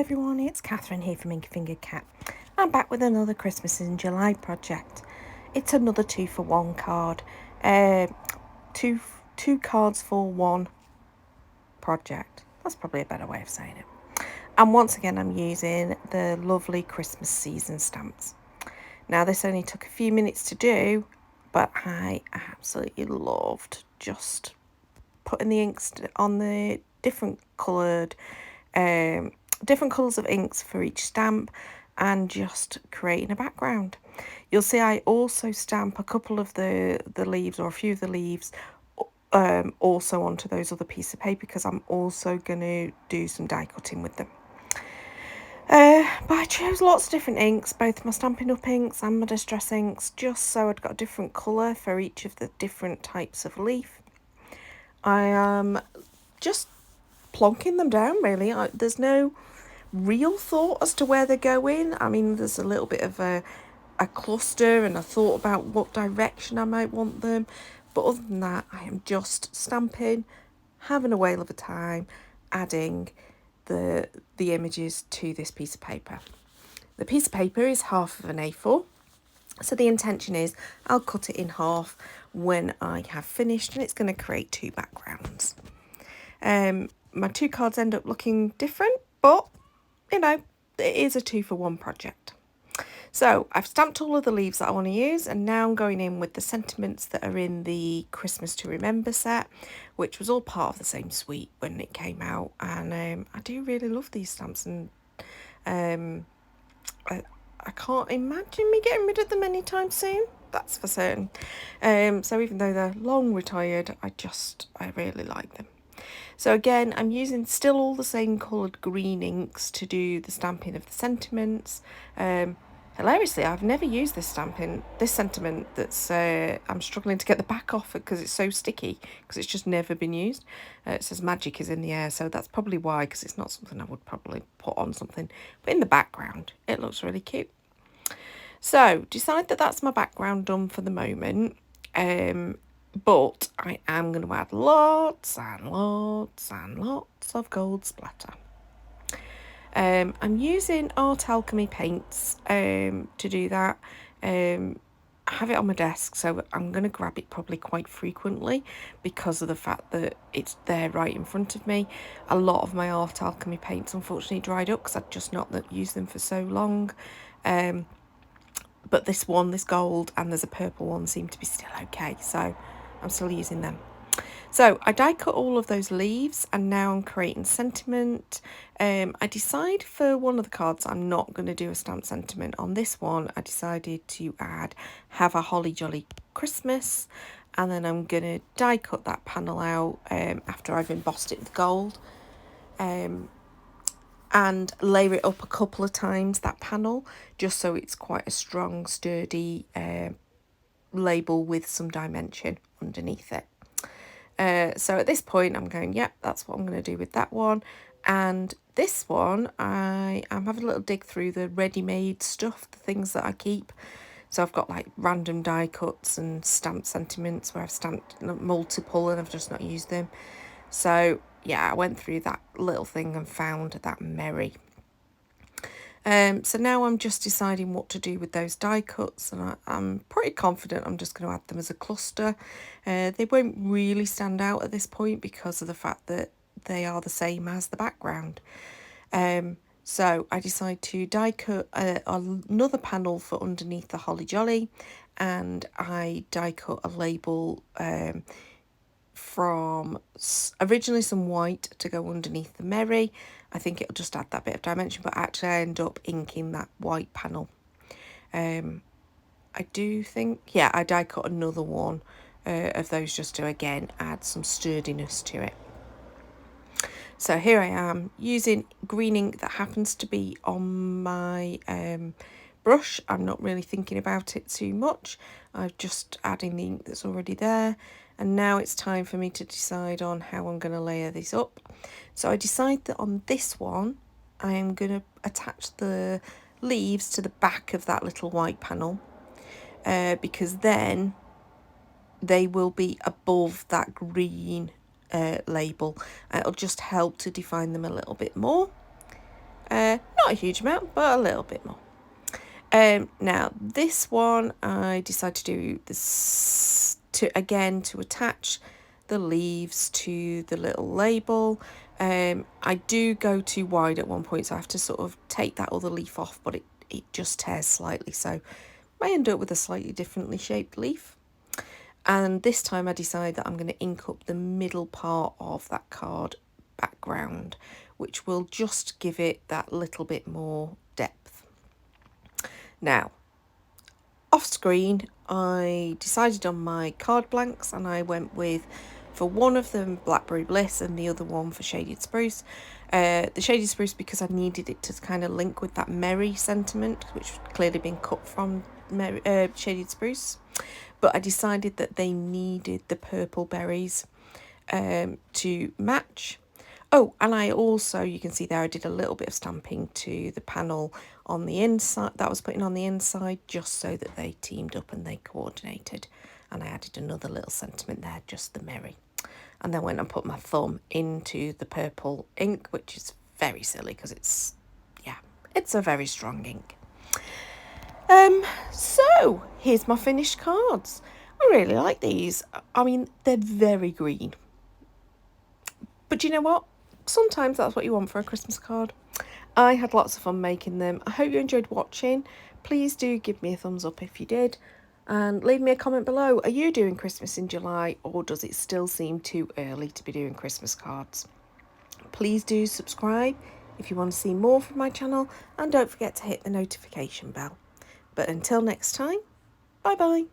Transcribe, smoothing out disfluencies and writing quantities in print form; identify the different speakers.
Speaker 1: everyone, it's Catherine here from Inky Fingered Cat. I'm back with another Christmas in July project. It's another 2-for-1 card. Two cards for one project. That's probably a better way of saying it. And once again, I'm using the lovely Christmas season stamps. Now, this only took a few minutes to do, but I absolutely loved just putting the inks on the different colours of inks for each stamp and just creating a background. You'll see I also stamp a couple of the leaves, or a few of the leaves, also onto those other pieces of paper, because I'm also going to do some die cutting with them. But I chose lots of different inks, both my Stampin' Up inks and my Distress inks, just so I'd got a different colour for each of the different types of leaf. I am just plonking them down, really. There's no real thought as to where they're going. I mean, there's a little bit of a cluster and a thought about what direction I might want them, but other than that, I am just stamping, having a whale of a time, adding the images to this piece of paper. The piece of paper is half of an A4, so the intention is I'll cut it in half when I have finished, and it's going to create two backgrounds. My two cards end up looking different, but it is a 2-for-1 project. So I've stamped all of the leaves that I want to use, and now I'm going in with the sentiments that are in the Christmas to Remember set, which was all part of the same suite when it came out. And I do really love these stamps, and I can't imagine me getting rid of them anytime soon. That's for certain. So even though they're long retired, I really like them. So again, I'm using still all the same coloured green inks to do the stamping of the sentiments. Hilariously, I've never used this sentiment that's I'm struggling to get the back off because it's so sticky, because it's just never been used. It says magic is in the air, so that's probably why, because it's not something I would probably put on something. But in the background, it looks really cute. So decide that that's my background done for the moment. But I am going to add lots and lots and lots of gold splatter. I'm using Art Alchemy paints to do that. I have it on my desk, so I'm going to grab it probably quite frequently because of the fact that it's there right in front of me. A lot of my Art Alchemy paints unfortunately dried up because I'd just not used them for so long. But this gold, and there's a purple one, seem to be still okay, so I'm still using them. So I die cut all of those leaves, and now I'm creating sentiment. I decide for one of the cards I'm not going to do a stamp sentiment. On this one, I decided to add "Have a Holly Jolly Christmas," and then I'm going to die cut that panel out after I've embossed it with gold. And layer it up a couple of times, that panel, just so it's quite a strong, sturdy label with some dimension underneath it. So at this point I'm going, yep, that's what I'm going to do with that one. And this one, I am having a little dig through the ready-made stuff, the things that I keep. So I've got like random die cuts and stamped sentiments where I've stamped multiple and I've just not used them. So yeah, I went through that little thing and found that Merry. So now I'm just deciding what to do with those die cuts, and I'm pretty confident I'm just going to add them as a cluster. They won't really stand out at this point because of the fact that they are the same as the background. So I decide to die cut another panel for underneath the Holly Jolly, and I die cut a label from originally some white to go underneath the Merry. I think it'll just add that bit of dimension, but actually I end up inking that white panel. I do think, yeah, I die cut another one of those just to again add some sturdiness to it. So here I am using green ink that happens to be on my brush. I'm not really thinking about it too much. I'm just adding the ink that's already there. And now it's time for me to decide on how I'm going to layer these up. So I decide that on this one, I am going to attach the leaves to the back of that little white panel, because then they will be above that green label. It'll just help to define them a little bit more. Not a huge amount, but a little bit more. Now this one I decided to do this to attach the leaves to the little label. I do go too wide at one point, so I have to sort of take that other leaf off, but it just tears slightly, so I end up with a slightly differently shaped leaf. And this time I decide that I'm going to ink up the middle part of that card background, which will just give it that little bit more depth. Now, off screen, I decided on my card blanks, and I went with, for one of them, Blackberry Bliss, and the other one for Shaded Spruce. The Shaded Spruce because I needed it to kind of link with that merry sentiment, which had clearly been cut from Shaded Spruce. But I decided that they needed the purple berries to match. Oh, and I also, you can see there, I did a little bit of stamping to the panel on the inside that I was putting on the inside, just so that they teamed up and they coordinated. And I added another little sentiment there, just the merry. And then went and put my thumb into the purple ink, which is very silly because it's a very strong ink. So here's my finished cards. I really like these. I mean, they're very green. But you know what? Sometimes that's what you want for a Christmas card. I had lots of fun making them. I hope you enjoyed watching. Please do give me a thumbs up if you did. And leave me a comment below. Are you doing Christmas in July, or does it still seem too early to be doing Christmas cards? Please do subscribe if you want to see more from my channel, and don't forget to hit the notification bell. But until next time, bye bye.